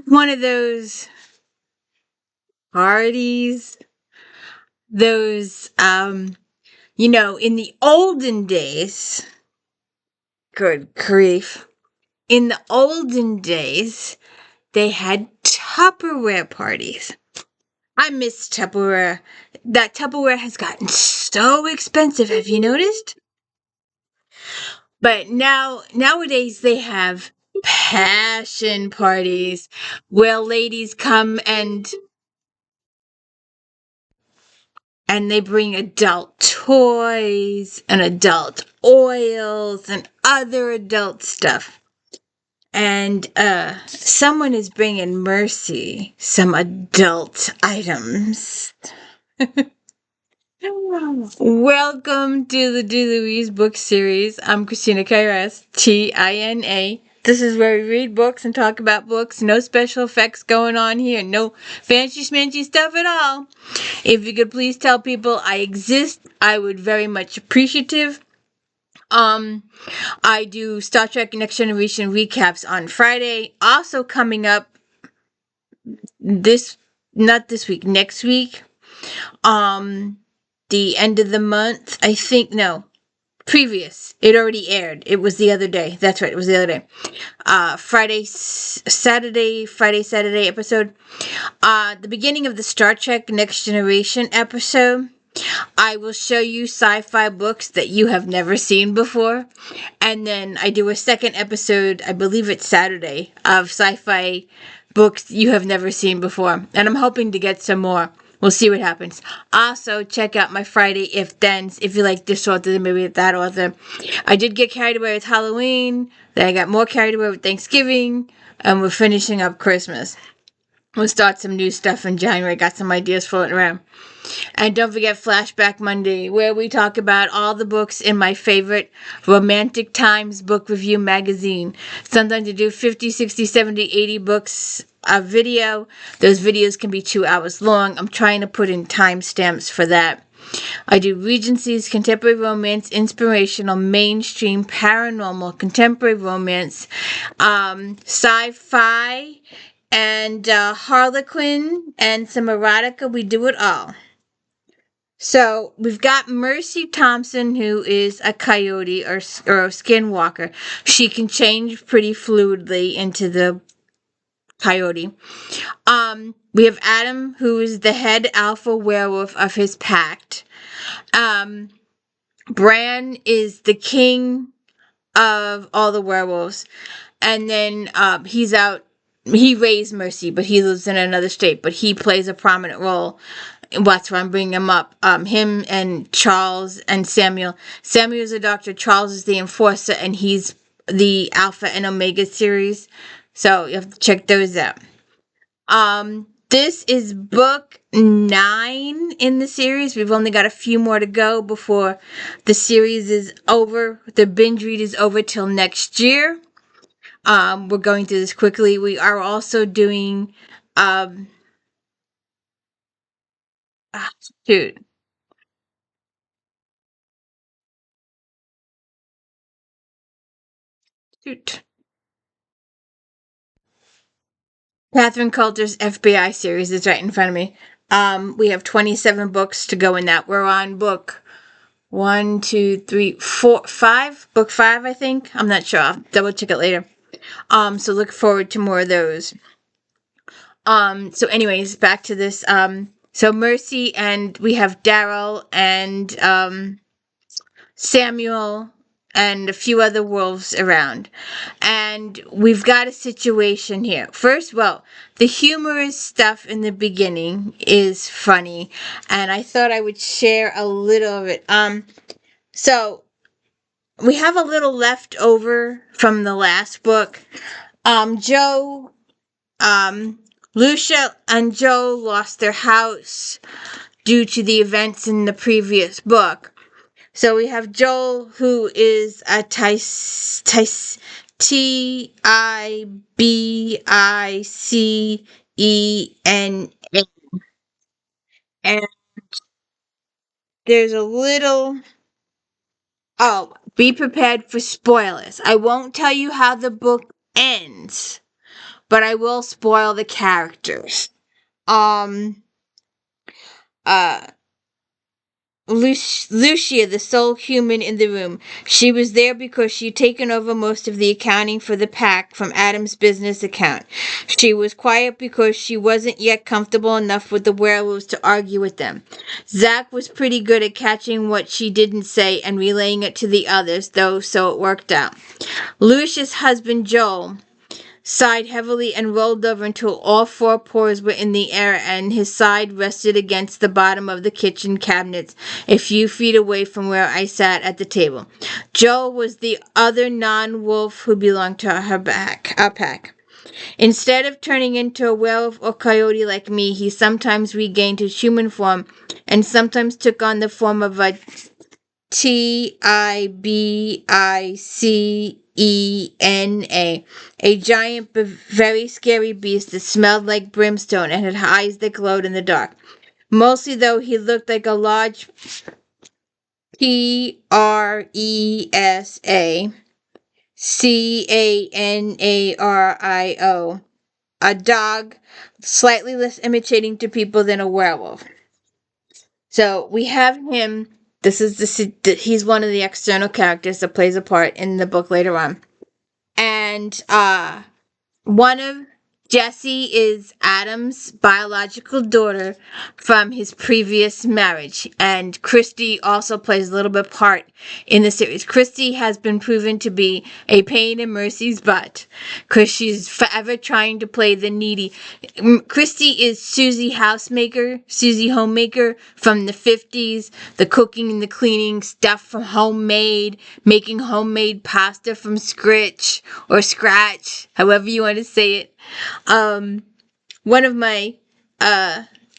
one of those parties, those, in the olden days, good grief, in the olden days, they had Tupperware parties. I miss Tupperware. That Tupperware has gotten so expensive. Have you noticed? But nowadays they have passion parties where ladies come and they bring adult toys and adult oils and other adult stuff. And someone is bringing Mercy some adult items. Welcome to the D. Louise book series. I'm Christina Kairas, Tina. This is where we read books and talk about books. No special effects going on here. No fancy schmancy stuff at all. If you could please tell people I exist, I would very much appreciative. I do Star Trek Next Generation recaps on Friday. Also coming up not this week, next week. The end of the month, I think, no, previous. It already aired. It was the other day. That's right, it was the other day. Friday, Saturday episode. The beginning of the Star Trek Next Generation episode. I will show you sci-fi books that you have never seen before. And then I do a second episode, I believe it's Saturday, of sci-fi books you have never seen before. And I'm hoping to get some more. We'll see what happens. Also, check out my Friday if-thens if you like this author, then maybe that author. I did get carried away with Halloween. Then I got more carried away with Thanksgiving. And we're finishing up Christmas. We'll start some new stuff in January. Got some ideas floating around. And don't forget Flashback Monday, where we talk about all the books in my favorite Romantic Times book review magazine. Sometimes I do 50, 60, 70, 80 books a video. Those videos can be 2 hours long. I'm trying to put in timestamps for that. I do Regency's contemporary romance, inspirational, mainstream, paranormal, contemporary romance, sci-fi, and Harlequin, and some erotica. We do it all. So we've got Mercy Thompson, who is a coyote or a skinwalker. She can change pretty fluidly into the coyote. We have Adam, who is the head alpha werewolf of his pact. Bran is the king of all the werewolves. And then he's out. He raised Mercy, but he lives in another state. But he plays a prominent role. That's why I'm bringing him up. Him and Charles and Samuel. Samuel is a doctor. Charles is the enforcer, and he's the Alpha and Omega series. So you have to check those out. This is book 9 in the series. We've only got a few more to go before the series is over. The binge read is over till next year. We're going through this quickly. We are also doing, shoot. Shoot. Catherine Coulter's FBI series is right in front of me. We have 27 books to go in that. We're on book 1, 2, 3, 4, 5. Book 5, I think. I'm not sure. I'll double check it later. So look forward to more of those. So anyways, back to this. So Mercy, and we have Daryl and Samuel and a few other wolves around. And we've got a situation here. First, well, the humorous stuff in the beginning is funny, and I thought I would share a little of it. So we have a little left over from the last book. Joe, Lucia and Joe lost their house due to the events in the previous book. So we have Joel, who is a Tibicena. And there's a little... Oh, be prepared for spoilers. I won't tell you how the book ends, but I will spoil the characters. Um, uh, Lucia, the sole human in the room. She was there because she'd taken over most of the accounting for the pack from Adam's business account. She was quiet because she wasn't yet comfortable enough with the werewolves to argue with them. Zach was pretty good at catching what she didn't say and relaying it to the others, though, so it worked out. Lucia's husband, Joel, sighed heavily and rolled over until all four paws were in the air and his side rested against the bottom of the kitchen cabinets a few feet away from where I sat at the table. Joel was the other non-wolf who belonged to our pack. Instead of turning into a werewolf or coyote like me, he sometimes regained his human form and sometimes took on the form of a Tibicena, a giant but very scary beast that smelled like brimstone and had eyes that glowed in the dark. Mostly, though, he looked like a large Presa a dog, slightly less imitating to people than a werewolf. So we have him. He's one of the external characters that plays a part in the book later on. And one of Jessie is Adam's biological daughter from his previous marriage, and Christy also plays a little bit part in the series. Christy has been proven to be a pain in Mercy's butt because she's forever trying to play the needy. Christy is Susie Homemaker from the 50s, the cooking and the cleaning stuff from homemade, making homemade pasta from scratch, however you want to say it. One of my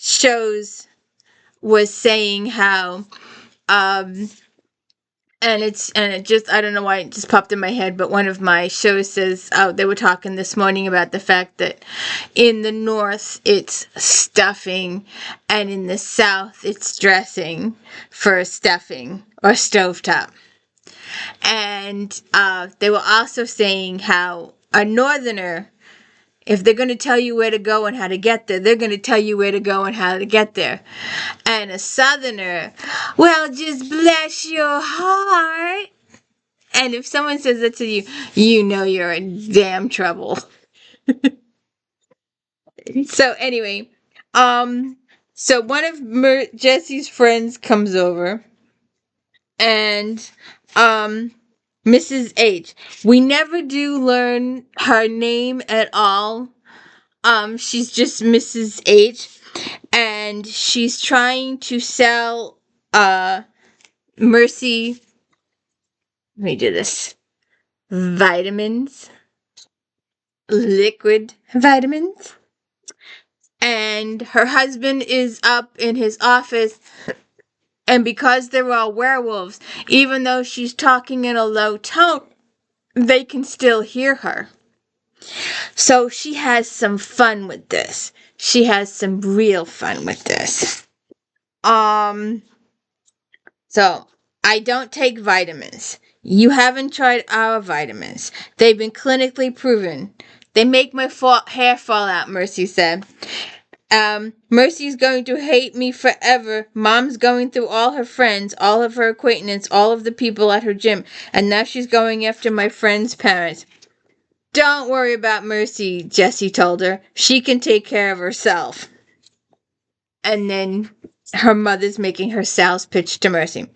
shows was saying how and it just, I don't know why it just popped in my head, but one of my shows says, they were talking this morning about the fact that in the north it's stuffing and in the south it's dressing for stuffing or stovetop. And they were also saying how a northerner, if they're going to tell you where to go and how to get there, they're going to tell you where to go and how to get there. And a southerner, well, just bless your heart. And if someone says that to you, you know you're in damn trouble. So anyway, so one of Jesse's friends comes over, and Mrs. H. We never do learn her name at all. She's just Mrs. H, and she's trying to sell Mercy. Let me do this. Vitamins. Liquid vitamins. And her husband is up in his office, and because they're all werewolves, even though she's talking in a low tone, they can still hear her. So she has some fun with this. She has some real fun with this. So I don't take vitamins. You haven't tried our vitamins. They've been clinically proven. They make my hair fall out, Mercy said. Mercy's going to hate me forever. Mom's going through all her friends, all of her acquaintances, all of the people at her gym, and now she's going after my friend's parents. Don't worry about Mercy, Jessie told her. She can take care of herself. And then her mother's making her sales pitch to Mercy.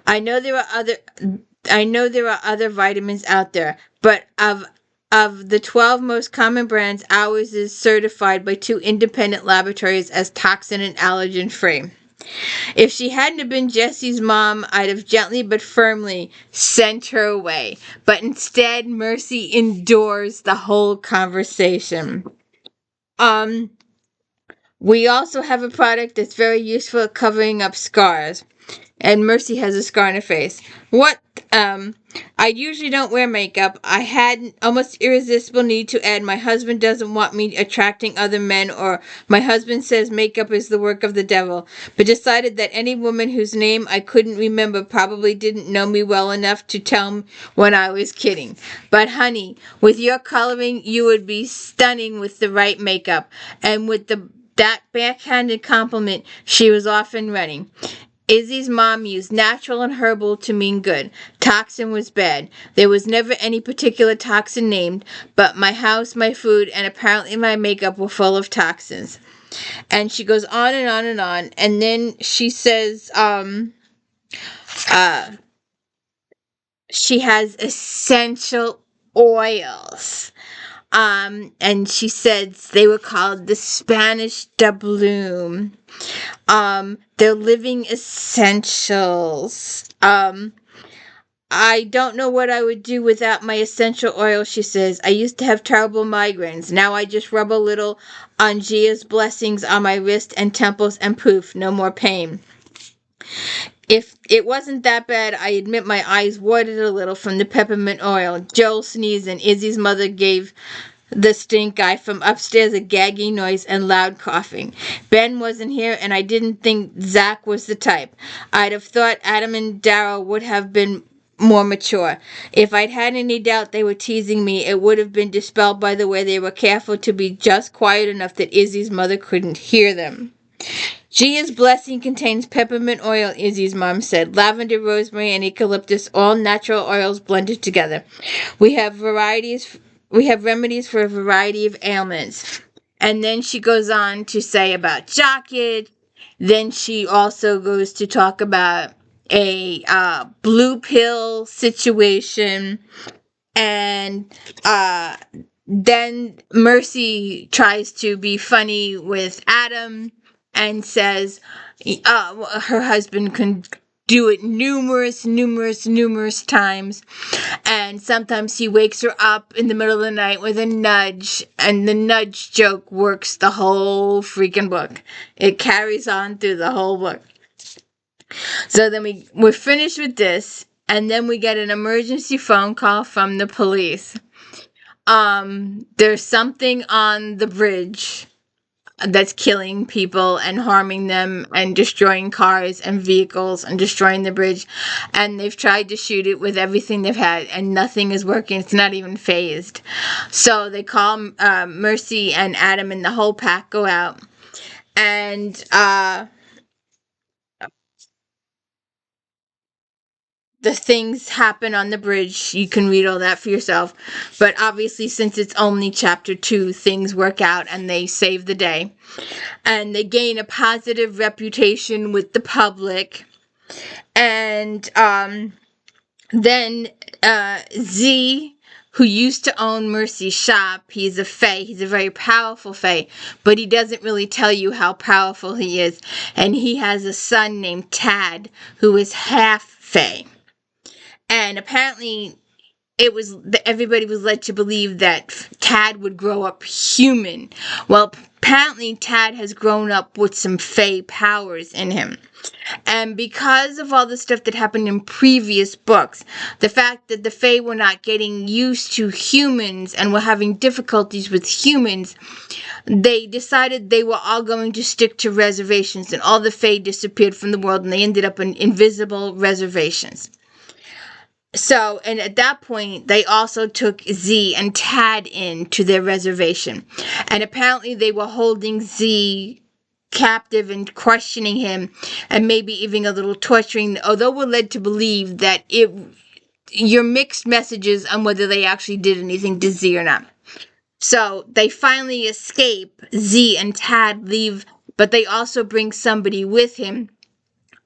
I know there are other vitamins out there, but of the 12 most common brands, ours is certified by 2 independent laboratories as toxin and allergen free. If she hadn't been Jessie's mom, I'd have gently but firmly sent her away. But instead, Mercy endures the whole conversation. We also have a product that's very useful at covering up scars. And Mercy has a scar on her face. What? I usually don't wear makeup. I had an almost irresistible need to add, my husband doesn't want me attracting other men, or my husband says makeup is the work of the devil, but decided that any woman whose name I couldn't remember probably didn't know me well enough to tell me when I was kidding. But honey, with your coloring, you would be stunning with the right makeup. And with that backhanded compliment, she was off and running. Izzy's mom used natural and herbal to mean good. Toxin was bad. There was never any particular toxin named, but my house, my food, and apparently my makeup were full of toxins. And she goes on and on and on. And then she says, she has essential oils. And she said they were called the Spanish doubloon. They're living essentials. I don't know what I would do without my essential oil, she says. I used to have terrible migraines. Now I just rub a little on Gia's blessings on my wrist and temples and poof, no more pain. If it wasn't that bad, I admit my eyes watered a little from the peppermint oil. Joel sneezed and Izzy's mother gave the stink eye from upstairs, a gagging noise and loud coughing. Ben wasn't here, and I didn't think Zach was the type. I'd have thought Adam and Darryl would have been more mature. If I'd had any doubt they were teasing me, it would have been dispelled by the way they were careful to be just quiet enough that Izzy's mother couldn't hear them. Gia's blessing contains peppermint oil, Izzy's mom said. Lavender, rosemary, and eucalyptus, all natural oils blended together. We have remedies for a variety of ailments. And then she goes on to say about Jockett. Then she also goes to talk about a blue pill situation. And then Mercy tries to be funny with Adam and says her husband can do it numerous times, and sometimes he wakes her up in the middle of the night with a nudge, and the nudge joke works the whole freaking book. It carries on through the whole book. So then we're finished with this, and then we get an emergency phone call from the police. There's something on the bridge that's killing people and harming them and destroying cars and vehicles and destroying the bridge. And they've tried to shoot it with everything they've had, and nothing is working. It's not even phased. So they call Mercy and Adam, and the whole pack go out. And the things happen on the bridge. You can read all that for yourself. But obviously, since it's only chapter 2, things work out and they save the day. And they gain a positive reputation with the public. And then Z, who used to own Mercy's shop, he's a fae. He's a very powerful fae, but he doesn't really tell you how powerful he is. And he has a son named Tad, who is half fae. And apparently, everybody was led to believe that Tad would grow up human. Well, apparently Tad has grown up with some fae powers in him. And because of all the stuff that happened in previous books, the fact that the fae were not getting used to humans and were having difficulties with humans, they decided they were all going to stick to reservations, and all the fae disappeared from the world, and they ended up in invisible reservations. So, and at that point, they also took Z and Tad in to their reservation. And apparently they were holding Z captive and questioning him, and maybe even a little torturing, although we're led to believe that you're mixed messages on whether they actually did anything to Z or not. So they finally escape. Z and Tad leave, but they also bring somebody with him,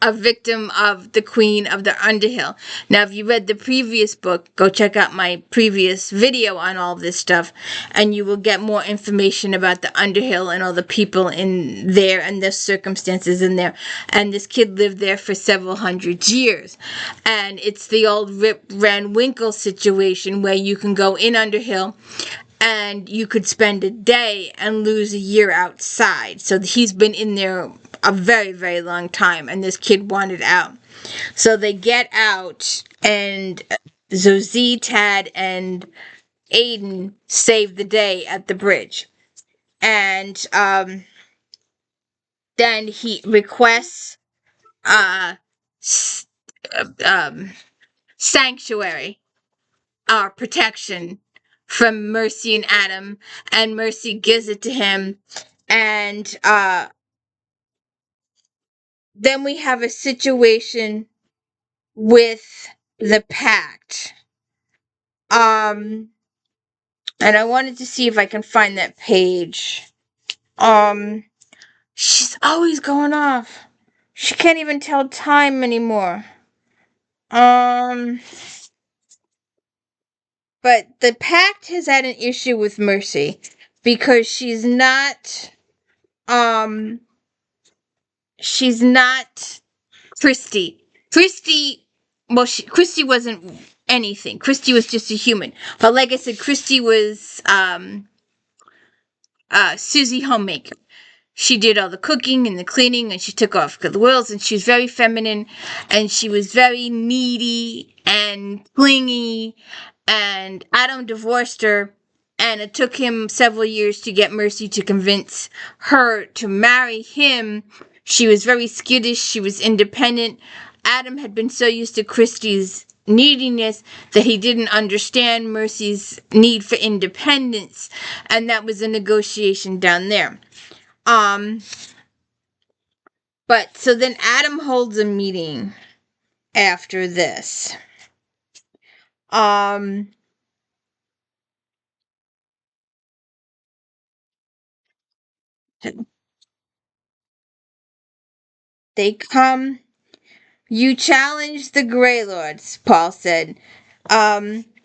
a victim of the Queen of the Underhill. Now, if you read the previous book, go check out my previous video on all this stuff, and you will get more information about the Underhill and all the people in there and the circumstances in there. And this kid lived there for several hundred years. And it's the old Rip Van Winkle situation where you can go in Underhill and you could spend a day and lose a year outside. So he's been in there a very, very long time, and this kid wanted out. So they get out, and so Z, Tad, and Aiden save the day at the bridge. And then he requests uh, s- um, sanctuary, protection from Mercy and Adam, and Mercy gives it to him. And then we have a situation with the pact. And I wanted to see if I can find that page. Um, she's always going off. She can't even tell time anymore. Um, but the pact has had an issue with Mercy because um, she's not Christy. Christy wasn't anything. Christy was just a human. But like I said, Christy was Susie Homemaker. She did all the cooking and the cleaning, and she took off the wheels, and she was very feminine, and she was very needy and clingy, and Adam divorced her, and it took him several years to get Mercy to convince her to marry him. She was very skittish, she was independent. Adam had been so used to Christy's neediness that he didn't understand Mercy's need for independence, and that was a negotiation down there. But so then Adam holds a meeting after this. Um, they come. You challenge the Grey Lords, Paul said.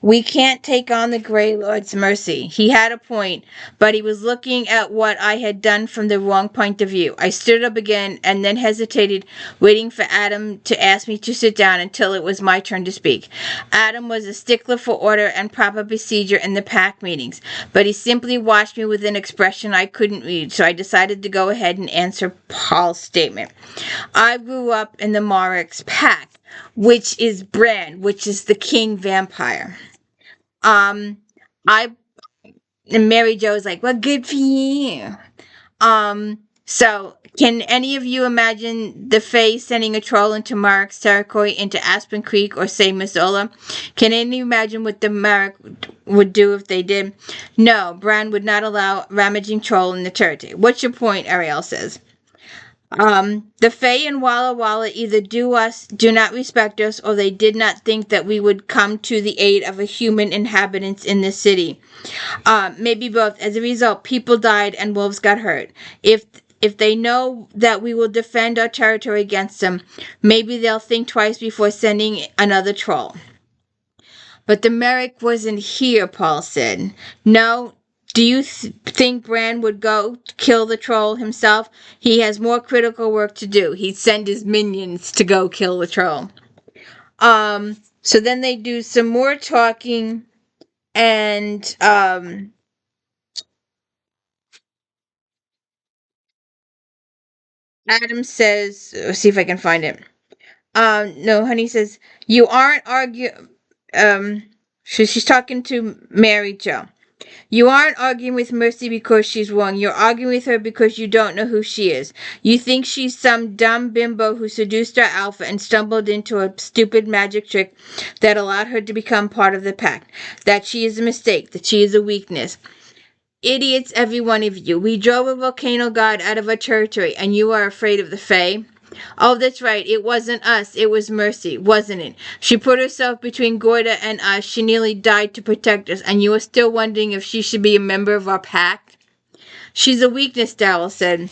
We can't take on the Grey Lord's mercy. He had a point, but he was looking at what I had done from the wrong point of view. I stood up again and then hesitated, waiting for Adam to ask me to sit down until it was my turn to speak. Adam was a stickler for order and proper procedure in the pack meetings, but he simply watched me with an expression I couldn't read, so I decided to go ahead and answer Paul's statement. I grew up in the Morix pack, which is Bran, which is the king vampire. Um, I and Mary Jo's like, well, good for you. So can any of you imagine the Fae sending a troll into Marik's territory, into Aspen Creek, or say Missoula? Can any of you imagine what the Marik would do if they did? No, Bran would not allow ravaging troll in the territory. What's your point? Ariel says. The Fae and Walla Walla either do not respect us, or they did not think that we would come to the aid of a human inhabitants in this city. Maybe both. As a result, people died and wolves got hurt. If they know that we will defend our territory against them, maybe they'll think twice before sending another troll. But the Merrick wasn't here, Paul said. No. Do you think Bran would go kill the troll himself? He has more critical work to do. He'd send his minions to go kill the troll. So then they do some more talking, and Adam says, let's see if I can find it. No, honey says, you aren't arguing. She's talking to Mary Jo. You aren't arguing with Mercy because she's wrong. You're arguing with her because you don't know who she is. You think she's some dumb bimbo who seduced our alpha and stumbled into a stupid magic trick that allowed her to become part of the pact. That she is a mistake. That she is a weakness. Idiots, every one of you. We drove a volcano god out of our territory, and you are afraid of the Fae? Oh, that's right. It wasn't us. It was Mercy, wasn't it? She put herself between Gorda and us. She nearly died to protect us, and you are still wondering if she should be a member of our pack? She's a weakness, Darrell said.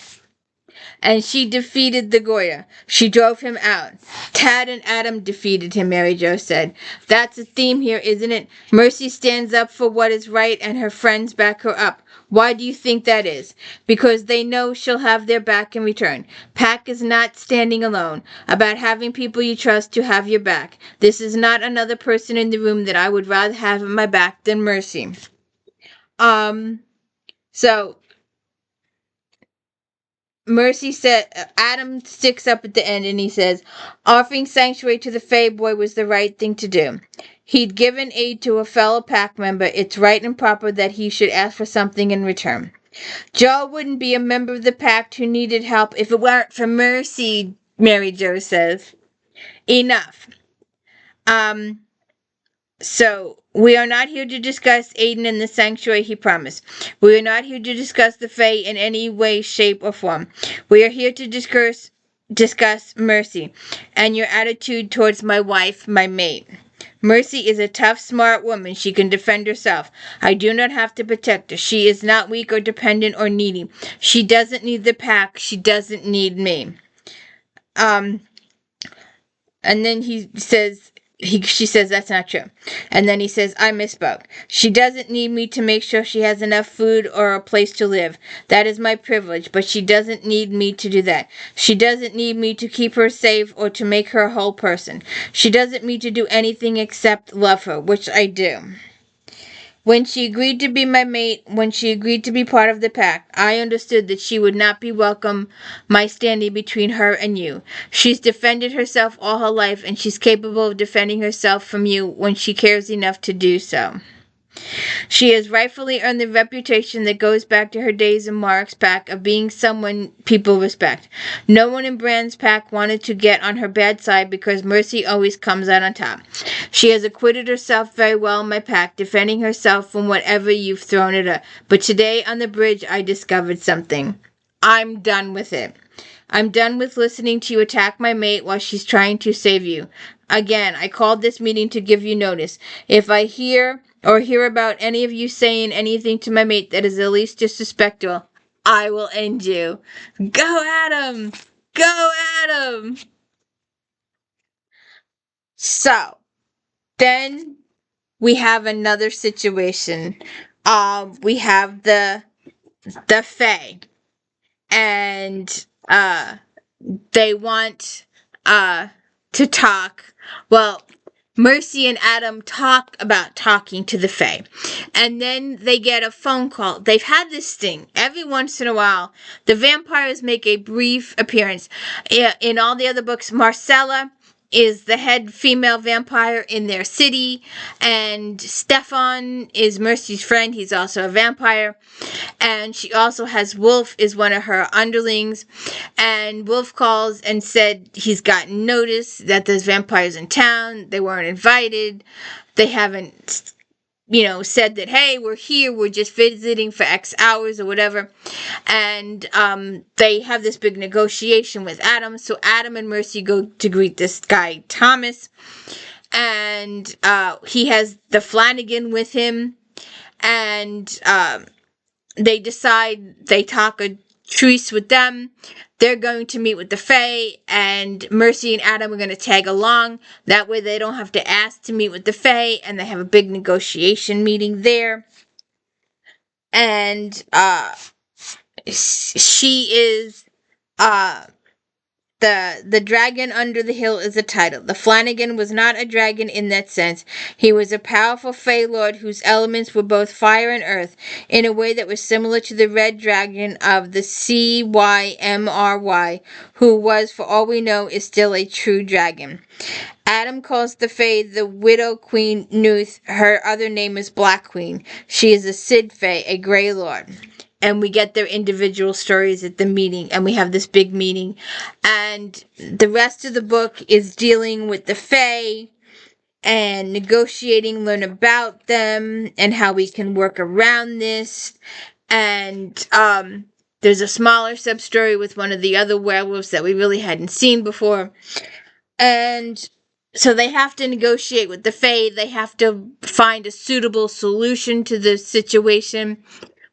And she defeated the Goya. She drove him out. Tad and Adam defeated him, Mary Jo said. That's a theme here, isn't it? Mercy stands up for what is right and her friends back her up. Why do you think that is? Because they know she'll have their back in return. Pack is not standing alone. About having people you trust to have your back. This is not another person in the room that I would rather have in my back than Mercy. So Mercy said, Adam sticks up at the end and he says, offering sanctuary to the Fae boy was the right thing to do. He'd given aid to a fellow pack member. It's right and proper that he should ask for something in return. Joe wouldn't be a member of the pact who needed help if it weren't for Mercy, Mary Jo says. Enough. So, we are not here to discuss Aiden and the sanctuary, he promised. We are not here to discuss the Fae in any way, shape, or form. We are here to discuss Mercy and your attitude towards my wife, my mate. Mercy is a tough, smart woman. She can defend herself. I do not have to protect her. She is not weak or dependent or needy. She doesn't need the pack. She doesn't need me. And then she says that's not true. And then he says, I misspoke. She doesn't need me to make sure she has enough food or a place to live. That is my privilege, but she doesn't need me to do that. She doesn't need me to keep her safe or to make her a whole person. She doesn't need to do anything except love her, which I do. When she agreed to be my mate, when she agreed to be part of the pack, I understood that she would not be welcome my standing between her and you. She's defended herself all her life, and she's capable of defending herself from you when she cares enough to do so. She has rightfully earned the reputation that goes back to her days in Mark's pack of being someone people respect. No one in Brand's pack wanted to get on her bad side because Mercy always comes out on top. She has acquitted herself very well in my pack, defending herself from whatever you've thrown at her. But today on the bridge I discovered something. I'm done with it. I'm done with listening to you attack my mate while she's trying to save you. Again, I called this meeting to give you notice. If I hear about any of you saying anything to my mate that is the least disrespectful, I will end you. Go Adam! Go Adam! So, then we have another situation. We have the Fae. And they want to talk. Well, Mercy and Adam talk about talking to the Fae. And then they get a phone call. They've had this thing. Every once in a while, the vampires make a brief appearance. In all the other books, Marcella is the head female vampire in their city, and Stefan is Mercy's friend. He's also a vampire, and she also has Wolf is one of her underlings, and Wolf calls and said he's gotten notice that there's vampires in town. They weren't invited. They haven't said that, hey, we're here, we're just visiting for X hours or whatever. And they have this big negotiation with Adam. So Adam and Mercy go to greet this guy, Thomas. And he has the Flanagan with him. And they decide, they talk a truce with them. They're going to meet with the Fae, and Mercy and Adam are going to tag along. That way they don't have to ask to meet with the Fae, and they have a big negotiation meeting there. And she is the dragon under the hill is the title. The Flanagan was not a dragon in that sense. He was a powerful Fae Lord whose elements were both fire and earth, in a way that was similar to the red dragon of the Cymry, who was, for all we know, is still a true dragon. Adam calls the Fae the Widow Queen Nuth. Her other name is Black Queen. She is a Sid Fae, a Grey Lord. And we get their individual stories at the meeting, and we have this big meeting. And the rest of the book is dealing with the Fae and negotiating, learn about them, and how we can work around this. And there's a smaller sub-story with one of the other werewolves that we really hadn't seen before. And so they have to negotiate with the Fae. They have to find a suitable solution to the situation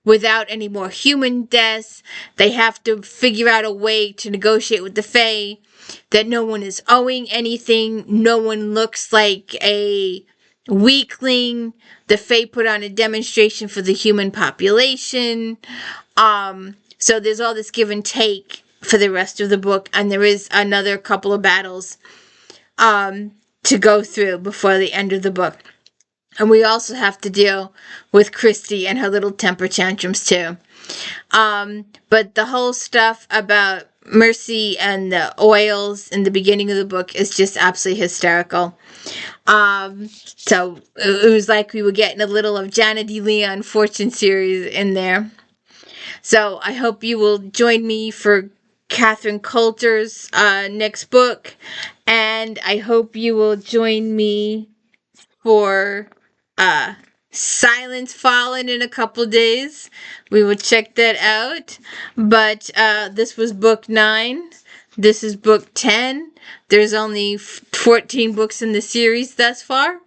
without any more human deaths. They have to figure out a way to negotiate with the Fae that no one is owing anything. No one looks like a weakling. The Fae put on a demonstration for the human population. So there's all this give and take for the rest of the book. And there is another couple of battles to go through before the end of the book. And we also have to deal with Christy and her little temper tantrums too. But the whole stuff about Mercy and the oils in the beginning of the book is just absolutely hysterical. So it was like we were getting a little of Janet D. Leon Fortune series in there. So I hope you will join me for Catherine Coulter's next book. And I hope you will join me for Silence Fallen in a couple days. We will check that out. But this was book 9. This is book 10. There's only 14 books in the series thus far.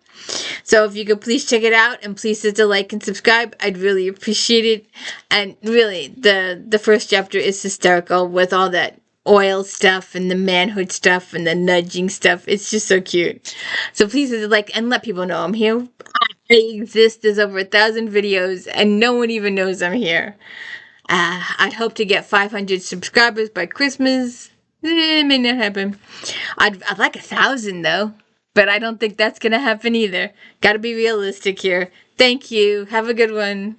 So if you could please check it out and please hit the like and subscribe, I'd really appreciate it. And really, the first chapter is hysterical with all that oil stuff and the manhood stuff and the nudging stuff. It's just so cute. So please hit the like and let people know I'm here. I exist. There's over 1,000 videos and no one even knows I'm here. I'd hope to get 500 subscribers by Christmas. It may not happen. I'd like 1,000 though. But I don't think that's going to happen either. Got to be realistic here. Thank you. Have a good one.